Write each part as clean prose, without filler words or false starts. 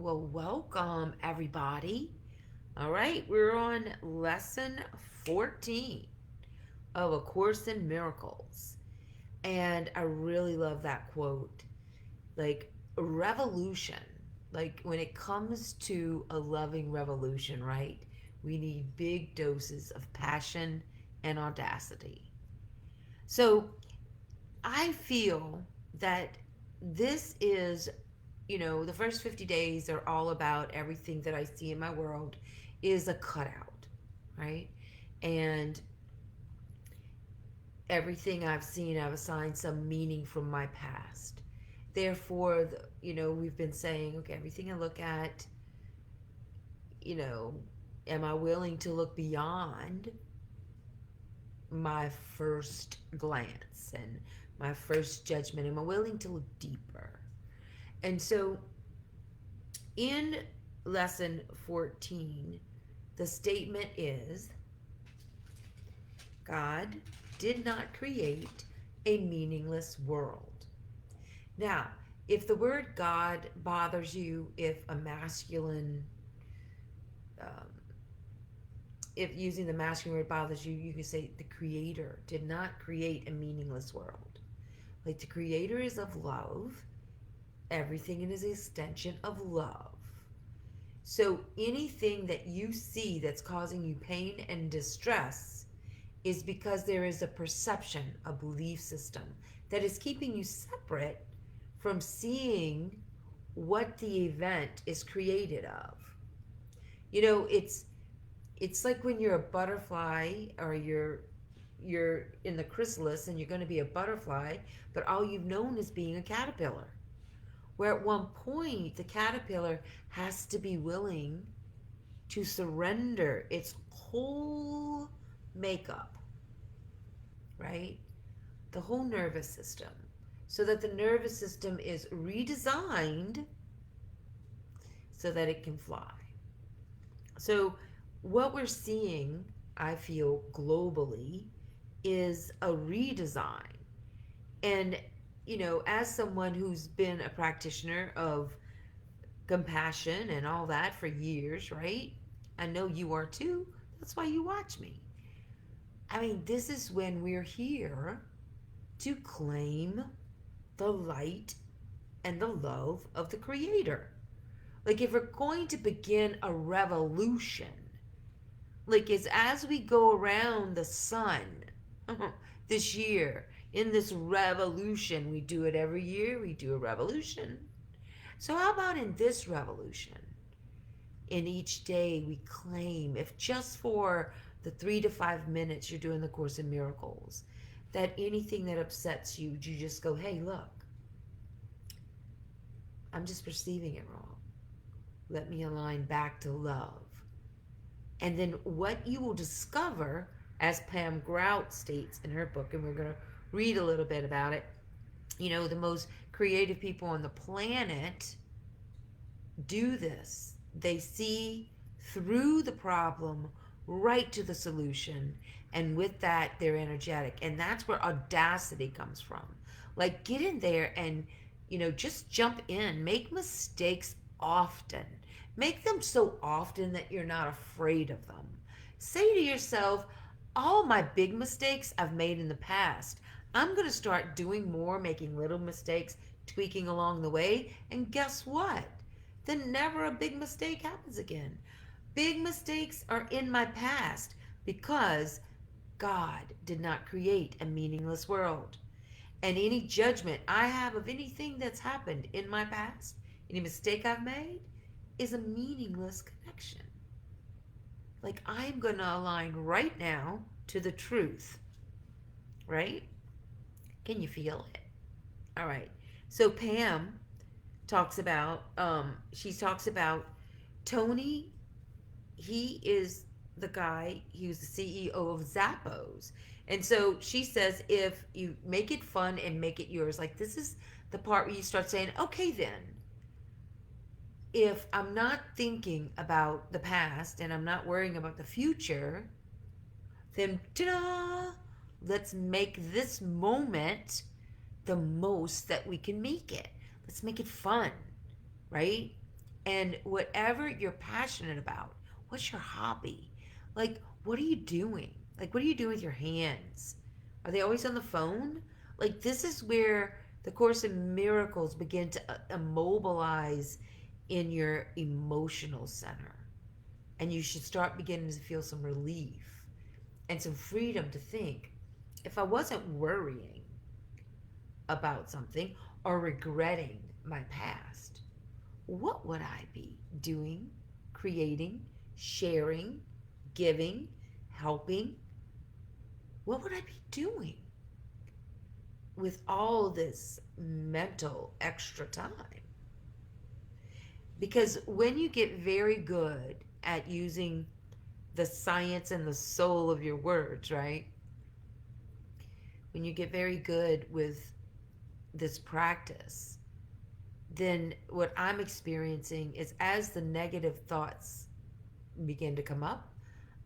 Well, welcome everybody. All right, we're on lesson 14 of A Course in Miracles. And I really love that quote. Like, revolution. Like, when it comes to a loving revolution, right? We need big doses of passion and audacity. So, I feel that this is, the first 50 days are all about everything that I see in my world is a cutout, right? And everything I've seen, I've assigned some meaning from my past. Therefore, we've been saying, okay, everything I look at, you know, am I willing to look beyond my first glance and my first judgment? Am I willing to look deeper? And so in lesson 14, the statement is God did not create a meaningless world. Now, if the word God bothers you, if a masculine, um, if using the masculine word bothers you, you can say the Creator did not create a meaningless world. Like the Creator is of love, everything is an extension of love. So anything that you see that's causing you pain and distress is because there is a perception, a belief system that is keeping you separate from seeing what the event is created of. It's like when you're a butterfly or you're in the chrysalis and you're going to be a butterfly, but all you've known is being a caterpillar. Where at one point the caterpillar has to be willing to surrender its whole makeup, right? The whole nervous system, so that the nervous system is redesigned so that it can fly. So, what we're seeing, I feel, globally is a redesign. And, as someone who's been a practitioner of compassion and all that for years, right? I know you are too. That's why you watch me. I mean, this is when we're here to claim the light and the love of the Creator. Like, if we're going to begin a revolution, like, it's as we go around the sun this year, in this revolution, we do it every year, we do a revolution. So, how about in this revolution? In each day, we claim, if just for the 3 to 5 minutes you're doing the Course in Miracles, that anything that upsets you, you just go, hey, look, I'm just perceiving it wrong. Let me align back to love. And then what you will discover, as Pam Grout states in her book, and we're going to read a little bit about it, the most creative people on the planet do this. They see through the problem right to the solution. And with that, they're energetic. And that's where audacity comes from. Like, get in there and, just jump in. Make mistakes often. Make them so often that you're not afraid of them. Say to yourself, all my big mistakes I've made in the past. I'm going to start doing more, making little mistakes, tweaking along the way. And guess what? Then never a big mistake happens again. Big mistakes are in my past because God did not create a meaningless world. And any judgment I have of anything that's happened in my past, any mistake I've made, is a meaningless connection. Like, I'm going to align right now to the truth, right? Can you feel it? All right. So Pam she talks about Tony. He is the guy, he was the CEO of Zappos. And so she says, if you make it fun and make it yours, like, this is the part where you start saying, okay, then, if I'm not thinking about the past and I'm not worrying about the future, then ta-da, let's make this moment the most that we can make it. Let's make it fun, right? And whatever you're passionate about, what's your hobby? Like, what are you doing? Like, what are you doing with your hands? Are they always on the phone? Like, this is where the Course in Miracles begin to immobilize in your emotional center. And you should start beginning to feel some relief and some freedom to think, if I wasn't worrying about something or regretting my past, what would I be doing, creating, sharing, giving, helping? What would I be doing with all this mental extra time? Because when you get very good at using the science and the soul of your words, right? When you get very good with this practice, then what I'm experiencing is as the negative thoughts begin to come up,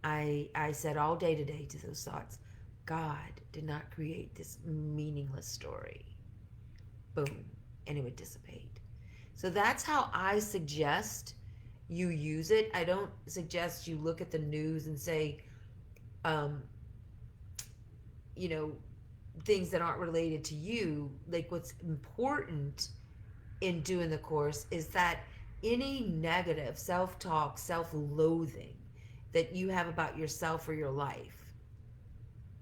I said all day today to those thoughts, God did not create this meaningless story. Boom. And it would dissipate. So that's how I suggest you use it. I don't suggest you look at the news and say, um, you know, things that aren't related to you. Like, what's important in doing the course is that any negative self talk, self loathing that you have about yourself or your life,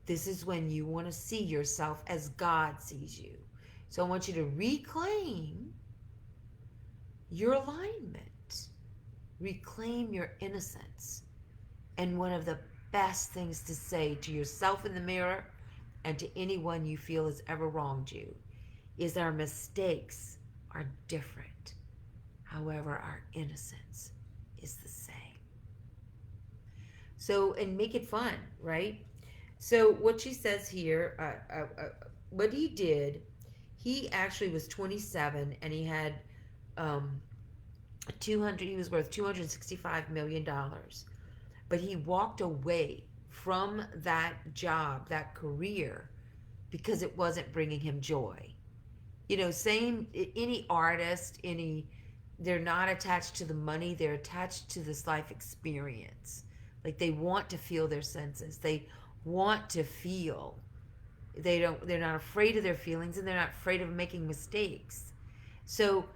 this is when you want to see yourself as God sees you. So I want you to reclaim your alignment, reclaim your innocence. And one of the best things to say to yourself in the mirror and to anyone you feel has ever wronged you is our mistakes are different. However, our innocence is the same. So, and make it fun, right? So, what she says here, what he did, he actually was 27 and he had 200, he was worth $265 million. But he walked away from that job, that career, because it wasn't bringing him joy. You know, same, any artist, they're not attached to the money, they're attached to this life experience. Like, they want to feel their senses. They want to feel. They're not afraid of their feelings, and they're not afraid of making mistakes. So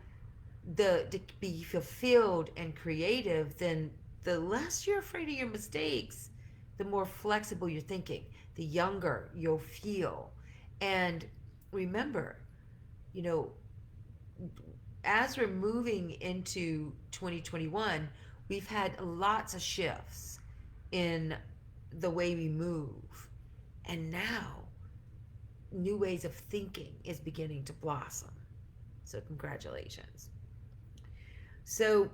to be fulfilled and creative, then the less you're afraid of your mistakes, the more flexible you're thinking, the younger you'll feel. And remember, you know, as we're moving into 2021, we've had lots of shifts in the way we move. And now, new ways of thinking is beginning to blossom. So, congratulations. So,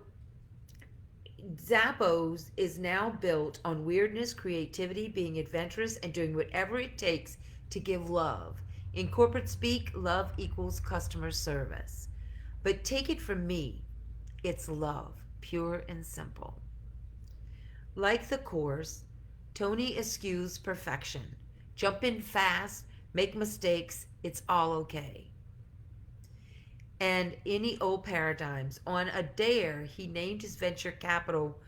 Zappos is now built on weirdness, creativity, being adventurous, and doing whatever it takes to give love. In corporate speak, love equals customer service. But take it from me, it's love, pure and simple. Like the Course, Tony eschews perfection. Jump in fast, make mistakes, it's all okay. And any old paradigms. On a dare, he named his venture capital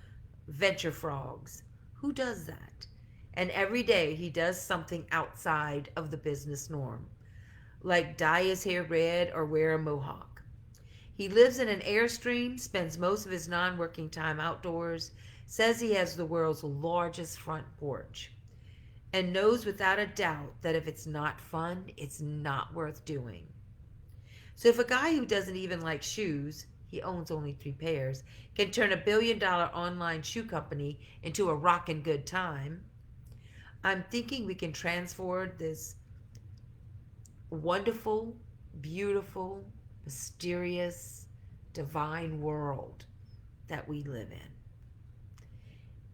Venture Frogs. Who does that? And every day he does something outside of the business norm, like dye his hair red or wear a mohawk. He lives in an Airstream, spends most of his non working time outdoors, says he has the world's largest front porch, and knows without a doubt that if it's not fun, it's not worth doing. So if a guy who doesn't even like shoes, he owns only 3 pairs, can turn $1 billion online shoe company into a rockin' good time, I'm thinking we can transform this wonderful, beautiful, mysterious, divine world that we live in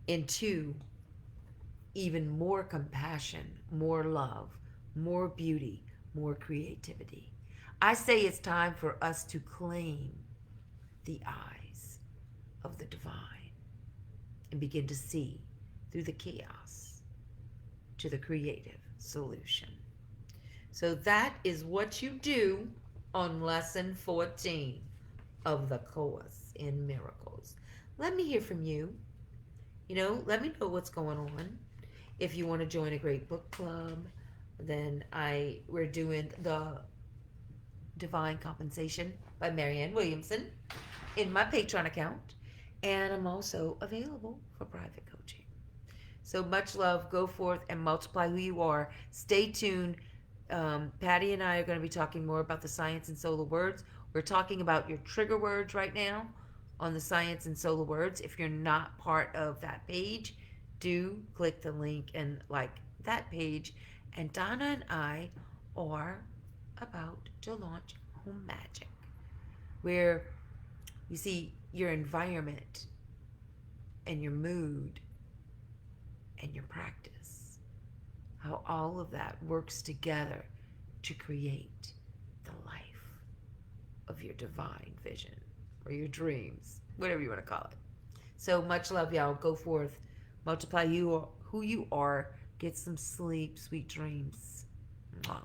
into even more compassion, more love, more beauty, more creativity. I say it's time for us to claim the eyes of the divine and begin to see through the chaos to the creative solution. So that is what you do on lesson 14. of the Course in Miracles. Let me hear from you. Let me know what's going on. If you want to join a great book club, then we're doing the Divine Compensation by Marianne Williamson in my Patreon account, and I'm also available for private coaching. So much love. Go forth and multiply who you are. Stay tuned. Patty and I are going to be talking more about the science and solar words. We're talking about your trigger words right now on the science and solar words. If you're not part of that page, do click the link and like that page. And Donna and I are about to launch Home Magic, where you see your environment and your mood and your practice, how all of that works together to create the life of your divine vision or your dreams, whatever you want to call it. So much love, y'all. Go forth, multiply who you are, get some sleep, sweet dreams. Mwah.